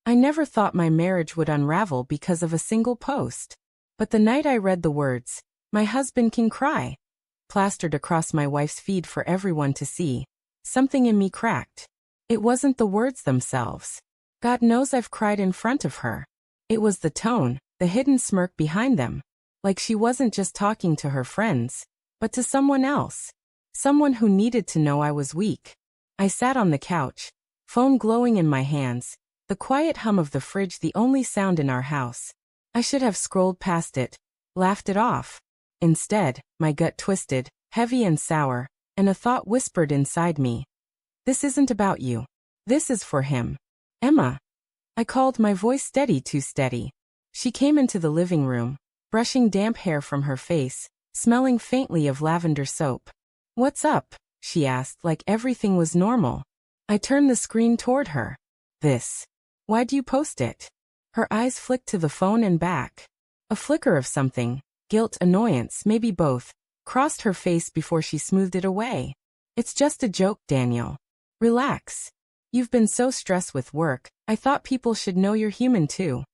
I never thought my marriage would unravel because of a single post. But the night I read the words, "My husband can cry," plastered across my wife's feed for everyone to see, something in me cracked. It wasn't the words themselves. God knows I've cried in front of her. It was the tone, the hidden smirk behind them. Like she wasn't just talking to her friends, but to someone else. Someone who needed to know I was weak. I sat on the couch, phone glowing in my hands, the quiet hum of the fridge the only sound in our house. I should have scrolled past it, laughed it off. Instead, my gut twisted, heavy and sour, and a thought whispered inside me. This isn't about you. This is for him. Emma. I called, my voice steady, too steady. She came into the living room, brushing damp hair from her face, smelling faintly of lavender soap. "What's up?" she asked, like everything was normal. I turned the screen toward her. "This. Why'd you post it?" Her eyes flicked to the phone and back. A flicker of something, guilt, annoyance, maybe both, crossed her face before she smoothed it away. "It's just a joke, Daniel. Relax. You've been so stressed with work, I thought people should know you're human too."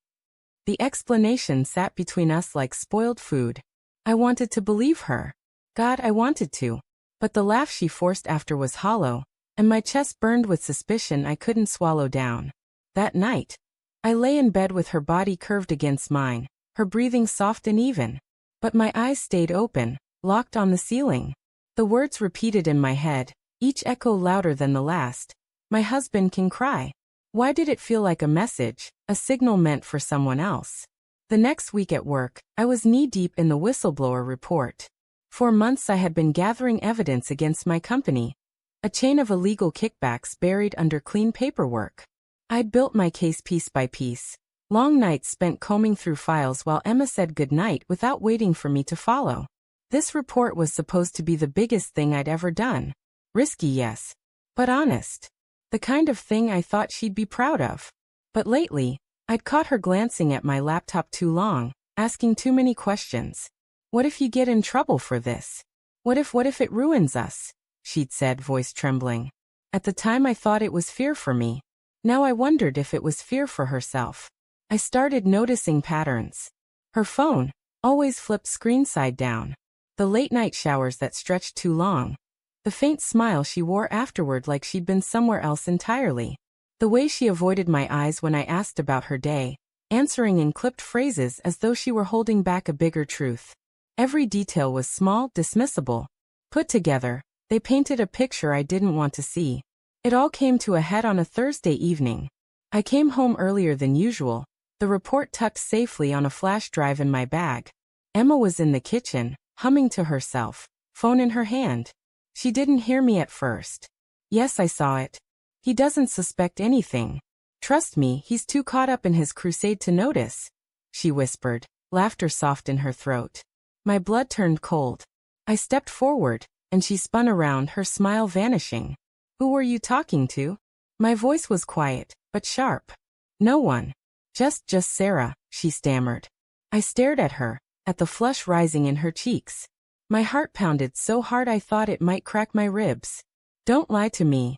The explanation sat between us like spoiled food. I wanted to believe her. God, I wanted to. But the laugh she forced after was hollow, and my chest burned with suspicion I couldn't swallow down. That night, I lay in bed with her body curved against mine, her breathing soft and even. But my eyes stayed open, locked on the ceiling. The words repeated in my head, each echo louder than the last. My husband can cry. Why did it feel like a message, a signal meant for someone else? The next week at work, I was knee-deep in the whistleblower report. For months I had been gathering evidence against my company, a chain of illegal kickbacks buried under clean paperwork. I'd built my case piece by piece. Long nights spent combing through files while Emma said goodnight without waiting for me to follow. This report was supposed to be the biggest thing I'd ever done. Risky, yes, but honest. The kind of thing I thought she'd be proud of. But lately, I'd caught her glancing at my laptop too long, asking too many questions. "What if you get in trouble for this? What if it ruins us?" she'd said, voice trembling. At the time I thought it was fear for me. Now I wondered if it was fear for herself. I started noticing patterns. Her phone always flipped screen side down. The late-night showers that stretched too long. The faint smile she wore afterward like she'd been somewhere else entirely. The way she avoided my eyes when I asked about her day, answering in clipped phrases as though she were holding back a bigger truth. Every detail was small, dismissible. Put together, they painted a picture I didn't want to see. It all came to a head on a Thursday evening. I came home earlier than usual, the report tucked safely on a flash drive in my bag. Emma was in the kitchen, humming to herself, phone in her hand. She didn't hear me at first. "Yes, I saw it. He doesn't suspect anything. Trust me, he's too caught up in his crusade to notice," she whispered, laughter soft in her throat. My blood turned cold. I stepped forward, and she spun around, her smile vanishing. "Who were you talking to?" My voice was quiet, but sharp. "No one. Just Sarah," she stammered. I stared at her, at the flush rising in her cheeks. My heart pounded so hard I thought it might crack my ribs. "Don't lie to me."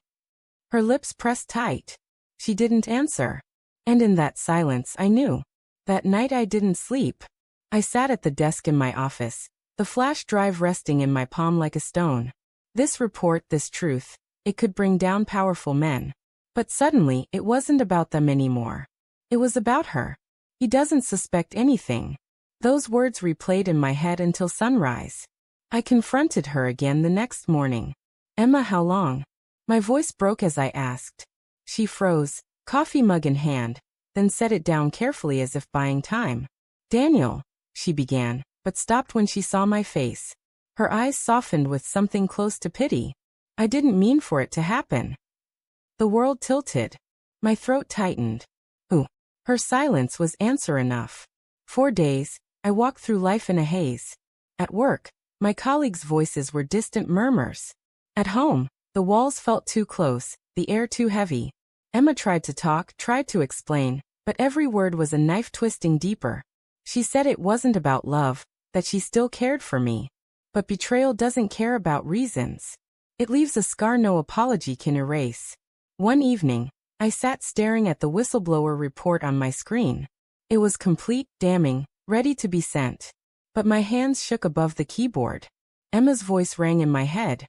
Her lips pressed tight. She didn't answer. And in that silence I knew. That night I didn't sleep. I sat at the desk in my office, the flash drive resting in my palm like a stone. This report, this truth, it could bring down powerful men. But suddenly it wasn't about them anymore. It was about her. "He doesn't suspect anything." Those words replayed in my head until sunrise. I confronted her again the next morning. "Emma, how long?" My voice broke as I asked. She froze, coffee mug in hand, then set it down carefully as if buying time. "Daniel," she began, but stopped when she saw my face. Her eyes softened with something close to pity. "I didn't mean for it to happen." The world tilted. My throat tightened. Ooh. Her silence was answer enough. For days, I walked through life in a haze. At work, my colleagues' voices were distant murmurs. At home, the walls felt too close, the air too heavy. Emma tried to talk, tried to explain, but every word was a knife twisting deeper. She said it wasn't about love, that she still cared for me. But betrayal doesn't care about reasons. It leaves a scar no apology can erase. One evening, I sat staring at the whistleblower report on my screen. It was complete, damning, ready to be sent. But my hands shook above the keyboard. Emma's voice rang in my head.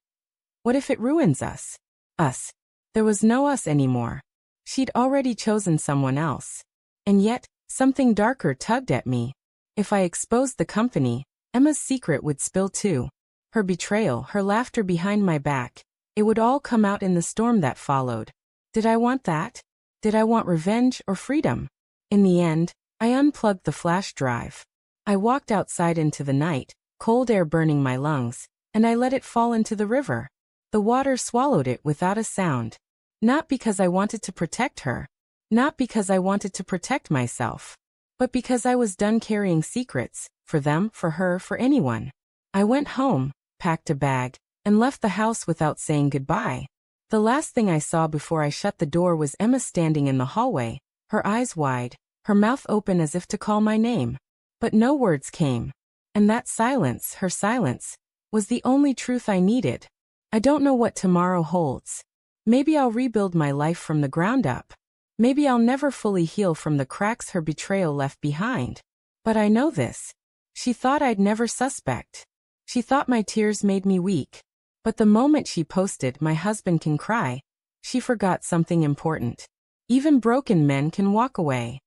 What if it ruins us? Us. There was no us anymore. She'd already chosen someone else. And yet, something darker tugged at me. If I exposed the company, Emma's secret would spill too. Her betrayal, her laughter behind my back. It would all come out in the storm that followed. Did I want that? Did I want revenge or freedom? In the end, I unplugged the flash drive. I walked outside into the night, cold air burning my lungs, and I let it fall into the river. The water swallowed it without a sound. Not because I wanted to protect her. Not because I wanted to protect myself. But because I was done carrying secrets, for them, for her, for anyone. I went home, packed a bag, and left the house without saying goodbye. The last thing I saw before I shut the door was Emma standing in the hallway, her eyes wide, her mouth open as if to call my name. But no words came. And that silence, her silence, was the only truth I needed. I don't know what tomorrow holds. Maybe I'll rebuild my life from the ground up. Maybe I'll never fully heal from the cracks her betrayal left behind. But I know this. She thought I'd never suspect. She thought my tears made me weak. But the moment she posted, "My husband can cry," she forgot something important. Even broken men can walk away.